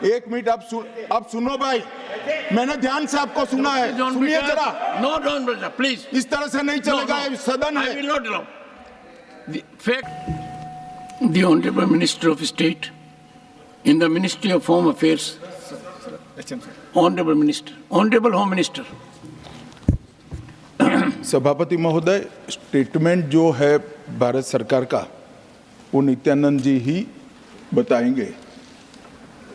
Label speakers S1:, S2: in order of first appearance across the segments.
S1: एक मिनट, अब सुनो भाई, मैंने ध्यान से आपको सुना है, सुनिए जरा।
S2: No don't brother, please.
S1: इस तरह से नहीं चलेगा, ये सदन है।
S2: I will not allow. The fact, the Honorable Minister of State in the Ministry of Home Affairs, Honorable Minister, Honorable Home Minister.
S1: सभापति महोदय, स्टेटमेंट जो है भारत सरकार का वो नित्यानंद जी ही बताएंगे,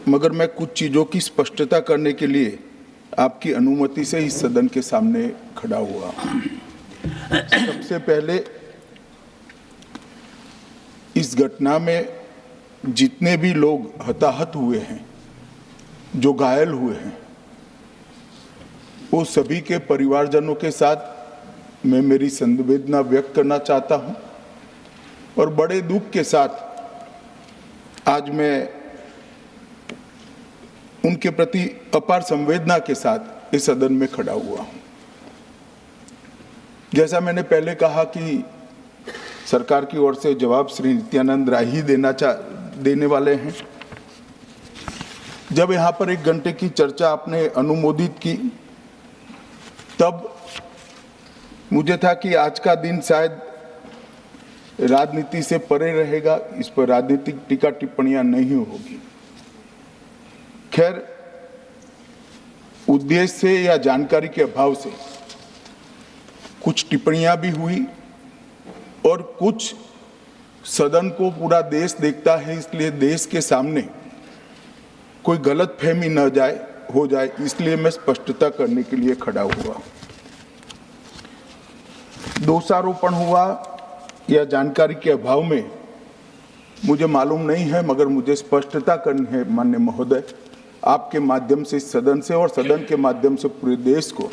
S1: मगर मैं कुछ चीज़ों की स्पष्टता करने के लिए आपकी अनुमति से इस सदन के सामने खड़ा हुआ। सबसे पहले इस घटना में जितने भी लोग हताहत हुए हैं, जो घायल हुए हैं, वो सभी के परिवारजनों के साथ मैं मेरी संवेदना व्यक्त करना चाहता हूं और बड़े दुख के साथ आज मैं उनके प्रति अपार संवेदना के साथ इस सदन में खड़ा हुआ हूं। जैसा मैंने पहले कहा कि सरकार की ओर से जवाब श्री नित्यानंद राय ही देने वाले हैं। जब यहाँ पर 1 घंटे की चर्चा आपने अनुमोदित की, तब मुझे था कि आज का दिन शायद राजनीति से परे रहेगा, इस पर राजनीतिक टीका टिप्पणियां नहीं होगी। खैर, उद्देश्य से या जानकारी के अभाव से कुछ टिप्पणियां भी हुई और कुछ सदन को पूरा देश देखता है, इसलिए देश के सामने कोई गलतफहमी न हो जाए, इसलिए मैं स्पष्टता करने के लिए खड़ा हुआ। दोषारोपण हुआ या जानकारी के अभाव में मुझे मालूम नहीं है, मगर मुझे स्पष्टता करनी है माननीय महोदय, आपके माध्यम से सदन से और सदन के माध्यम से पूरे देश को।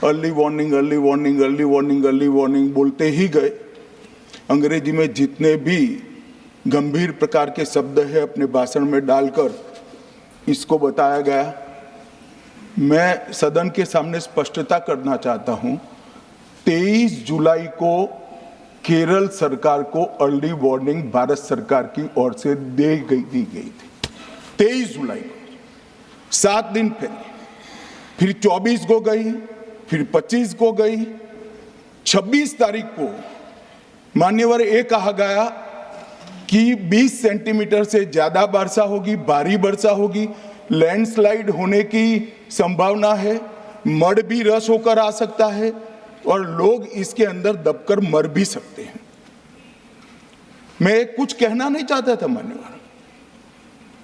S1: Early warning, early warning, early warning, early warning बोलते ही गए। अंग्रेजी में जितने भी गंभीर प्रकार के शब्द है अपने भाषण में डालकर इसको बताया गया। मैं सदन के सामने स्पष्टता करना चाहता हूं, 23 जुलाई को केरल सरकार को अर्ली वार्निंग भारत सरकार की ओर से दी गई थी। 23 जुलाई को, 7 दिन पहले, फिर 24 को गई, फिर 25 को गई, 26 तारीख को मान्यवर ये कहा गया कि 20 सेंटीमीटर से ज्यादा वर्षा होगी, भारी वर्षा होगी, लैंडस्लाइड होने की संभावना है, मड भी रस होकर आ सकता है और लोग इसके अंदर दबकर मर भी सकते हैं। मैं कुछ कहना नहीं चाहता था मान्यवर,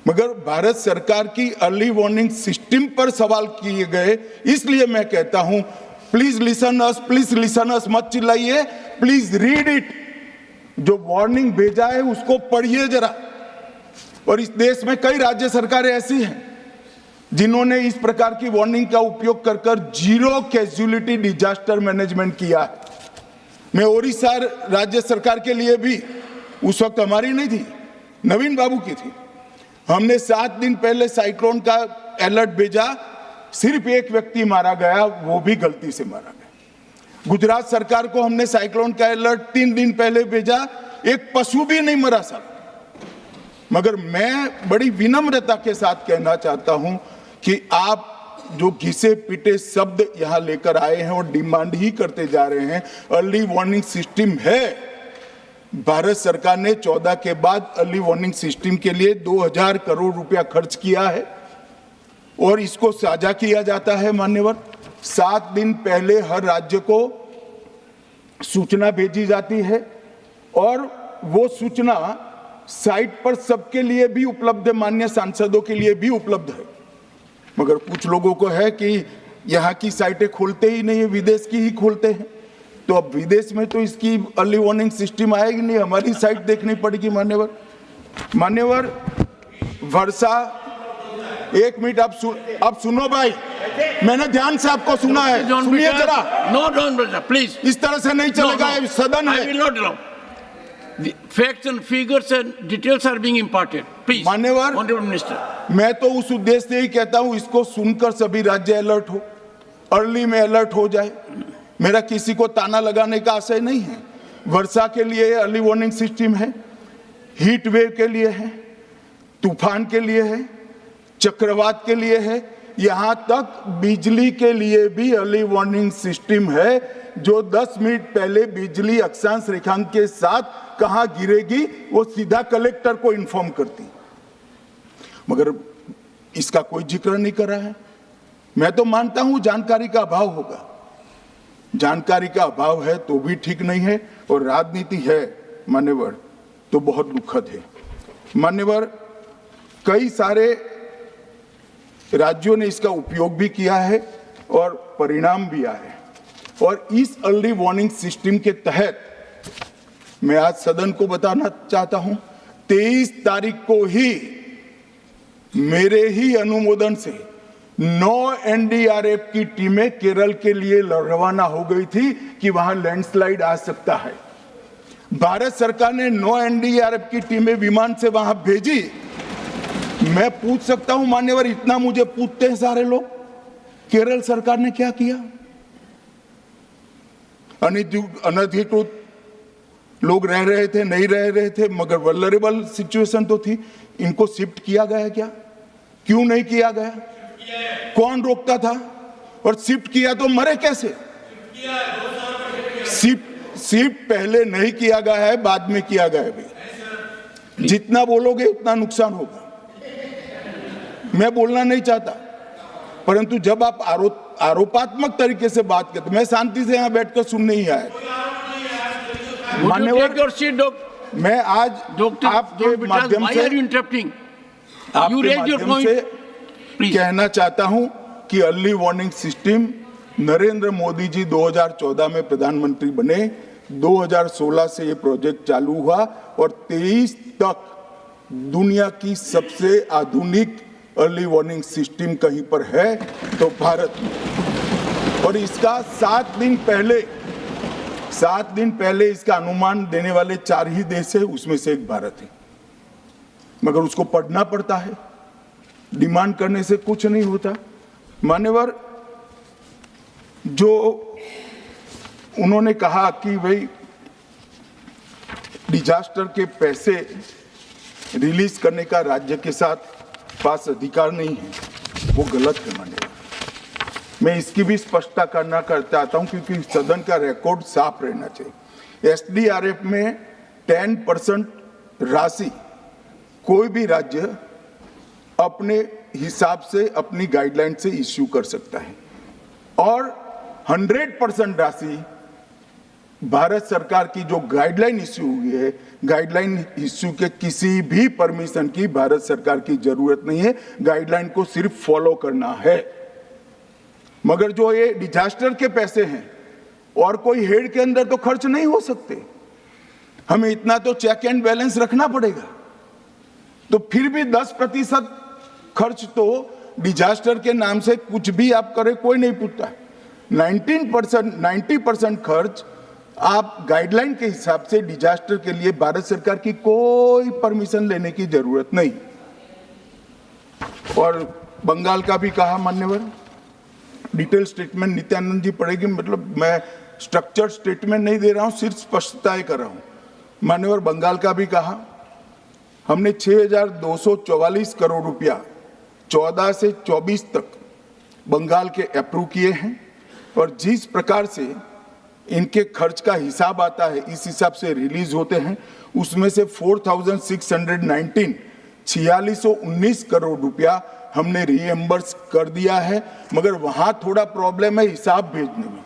S1: मगर भारत सरकार की अर्ली वार्निंग सिस्टम पर सवाल किए गए, इसलिए मैं कहता हूं please listen us, please listen अस, मत चिल्लाइए, प्लीज रीड इट। जो वार्निंग भेजा है उसको पढ़िए जरा। और इस देश में कई राज्य सरकारें ऐसी हैं जिन्होंने इस प्रकार की वार्निंग का उपयोग कर कर जीरो कैजुअलिटी डिजास्टर मैनेजमेंट किया है। मैं ओडिशा राज्य सरकार के लिए भी, उस वक्त हमारी नहीं थी, नवीन बाबू की थी, हमने 7 दिन पहले साइक्लोन का अलर्ट भेजा, सिर्फ 1 व्यक्ति मारा गया, वो भी गलती से मारा गया। गुजरात सरकार को हमने साइक्लोन का अलर्ट 3 दिन पहले भेजा, एक पशु भी नहीं मरा साहब। मगर मैं बड़ी विनम्रता के साथ कहना चाहता हूं कि आप जो घिसे पिटे शब्द यहां लेकर आए हैं और डिमांड ही करते जा रहे हैं, अर्ली वार्निंग सिस्टम है। भारत सरकार ने 14 के बाद अर्ली वार्निंग सिस्टम के लिए 2000 करोड़ रुपया खर्च किया है और इसको साझा किया जाता है मान्यवर। 7 दिन पहले हर राज्य को सूचना भेजी जाती है और वो सूचना साइट पर सबके लिए भी उपलब्ध है, माननीय सांसदों के लिए भी उपलब्ध है। मगर कुछ लोगों को है कि यहाँ की साइटें खोलते ही नहीं है, विदेश की ही खोलते हैं। तो अब विदेश में तो इसकी अर्ली वार्निंग सिस्टम आएगी नहीं, हमारी साइट देखनी पड़ेगी मान्यवर। मान्यवर, वर्षा, 1 मिनट, अब सुनो भाई, मैंने ध्यान से आपको सुना है, सुनिए जरा।
S2: No don't brother, please.
S1: इस तरह से नहीं चलेगा, ये सदन है।
S2: I will not allow. The facts and figures and details are being imparted. Please,
S1: मान्यवर,
S2: Honorable Minister.
S1: मैं तो उस उद्देश्य से ही कहता हूं इसको सुनकर सभी राज्य अलर्ट हो, अर्ली में अलर्ट हो जाए। मेरा किसी को ताना लगाने का आशय नहीं है। वर्षा के लिए अर्ली वार्निंग सिस्टम है, हीट वेव के लिए है, तूफान के लिए है, चक्रवात के लिए है, यहां तक बिजली के लिए भी अर्ली वार्निंग सिस्टम है, जो 10 मिनट पहले बिजली अक्षांश रेखांक के साथ कहां गिरेगी वो सीधा कलेक्टर को इन्फॉर्म करती, मगर इसका कोई जिक्र नहीं कर रहा है। मैं तो मानता हूं जानकारी का अभाव होगा, जानकारी का अभाव है तो भी ठीक नहीं है, और राजनीति है मान्यवर तो बहुत दुखद है। मान्यवर, कई सारे राज्यों ने इसका उपयोग भी किया है और परिणाम भी आए, और इस अर्ली वार्निंग सिस्टम के तहत मैं आज सदन को बताना चाहता हूं, 23 तारीख को ही मेरे ही अनुमोदन से 9 एनडीआरएफ की टीमें केरल के लिए रवाना हो गई थी कि वहां लैंडस्लाइड आ सकता है। भारत सरकार ने 9 एनडीआरएफ की टीमें विमान से वहां भेजी। मैं पूछ सकता हूं मान्यवर, इतना मुझे पूछते हैं सारे लोग, केरल सरकार ने क्या किया? अनधिकृत लोग रह रहे थे, नहीं रह रहे थे, मगर वल्नरेबल सिचुएशन तो थी। इनको शिफ्ट किया गया क्या? क्यों नहीं किया गया? कौन रोकता था? और शिफ्ट किया तो मरे कैसे? शिफ्ट पहले नहीं किया गया है, बाद में किया गया है। जितना बोलोगे उतना नुकसान होगा। मैं बोलना नहीं चाहता, परंतु जब आप आरोपात्मक तरीके से बात करते, मैं शांति से यहां बैठकर सुनने ही आया। मान्यवर, मैं आज आपके माध्यम से कहना चाहता हूं कि early warning system Narendra Modi ji 2014 में प्रधानमंत्री बने, 2016 से ये प्रोजेक्ट चालू हुआ और 23 तक दुनिया की सबसे आधुनिक अर्ली वार्निंग सिस्टम कहीं पर है तो भारत में। और इसका 7 दिन पहले इसका अनुमान देने वाले 4 ही देश है, उसमें से एक भारत है। मगर उसको पढ़ना पड़ता है, डिमांड करने से कुछ नहीं होता। मान्यवर, जो उन्होंने कहा कि भाई डिजास्टर के पैसे रिलीज करने का राज्य के साथ पास अधिकार नहीं है, वो गलत है। मान्यवर, मैं इसकी भी स्पष्टता करना चाहता हूं क्योंकि सदन का रिकॉर्ड साफ रहना चाहिए। एसडीआरएफ में 10% राशि कोई भी राज्य अपने हिसाब से, अपनी गाइडलाइन से इश्यू कर सकता है, और 100% राशि भारत सरकार की जो गाइडलाइन इश्यू हुई है, गाइडलाइन इश्यू के किसी भी परमिशन की भारत सरकार की जरूरत नहीं है, गाइडलाइन को सिर्फ फॉलो करना है। मगर जो ये डिजास्टर के पैसे हैं और कोई हेड के अंदर तो खर्च नहीं हो सकते, हमें इतना तो चेक एंड बैलेंस रखना पड़ेगा। तो फिर भी 10% खर्च तो डिजास्टर के नाम से कुछ भी आप करें कोई नहीं पूछता है। 90% खर्च आप गाइडलाइन के हिसाब से डिजास्टर के लिए भारत सरकार की कोई परमिशन लेने की जरूरत नहीं। और बंगाल का भी कहा मान्यवर, डिटेल स्टेटमेंट नित्यानंद जी पढ़ेगी, मतलब मैं स्ट्रक्चर्ड स्टेटमेंट नहीं दे रहा हूं, सिर्फ स्पष्टताएं कर रहा हूं। मान्यवर, बंगाल का भी कहा, हमने 6,244 करोड़ रुपया 14 से 24 तक बंगाल के अप्रूव किए हैं, और जिस प्रकार से इनके खर्च का हिसाब आता है इस हिसाब से रिलीज होते हैं, उसमें से 4619 करोड़ रुपया हमने रीएम्बर्स कर दिया है। मगर वहां थोड़ा प्रॉब्लम है हिसाब भेजने में।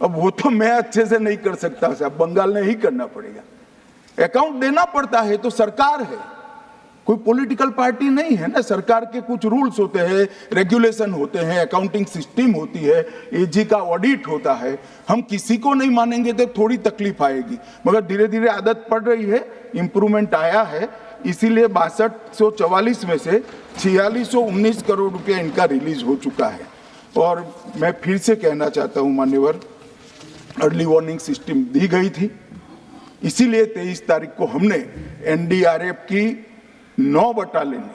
S1: अब वो तो मैं अच्छे से नहीं कर सकता साहब, बंगाल ने ही करना पड़ेगा। अकाउंट देना पड़ता है तो सरकार है, कोई पॉलिटिकल पार्टी नहीं है ना। सरकार के कुछ रूल्स होते हैं, रेगुलेशन होते हैं, अकाउंटिंग सिस्टम होती है, एजी का ऑडिट होता है। हम किसी को नहीं मानेंगे तो थोड़ी तकलीफ आएगी, मगर धीरे धीरे आदत पड़ रही है, इंप्रूवमेंट आया है। इसीलिए 6244 में से 4619 करोड़ रुपया इनका रिलीज हो चुका है। और मैं फिर से कहना चाहता हूं मान्यवर, अर्ली वार्निंग सिस्टम दी गई थी, इसीलिए 23 तारीख को हमने एनडीआरएफ की 9 बटालियन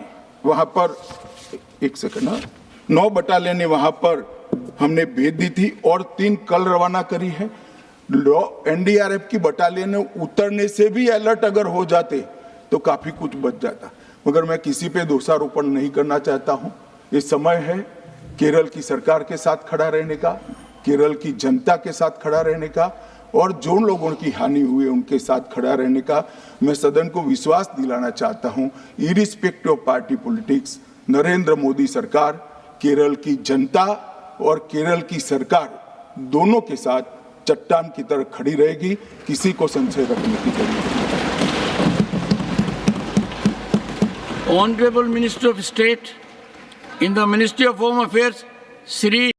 S1: वहां पर, 9 बटालियन वहां पर हमने भेज दी थी और 3 कल रवाना करी है। एनडीआरएफ की बटालियन उतरने से भी अलर्ट अगर हो जाते तो काफी कुछ बच जाता। मगर मैं किसी पे दोषारोपण नहीं करना चाहता हूं। ये समय है केरल की सरकार के साथ खड़ा रहने का, केरल की जनता के साथ खड़ा रहने का और जो लोगों की हानि हुई है उनके साथ खड़ा रहने का। मैं सदन को विश्वास दिलाना चाहता हूं, irrespective of party politics, Narendra Modi सरकार केरल की जनता और केरल की सरकार दोनों के साथ चट्टान की तरह खड़ी रहेगी। किसी को संशय रखने की जरूरत नहीं।
S2: Honorable Minister of State in the Ministry of Home Affairs, Shri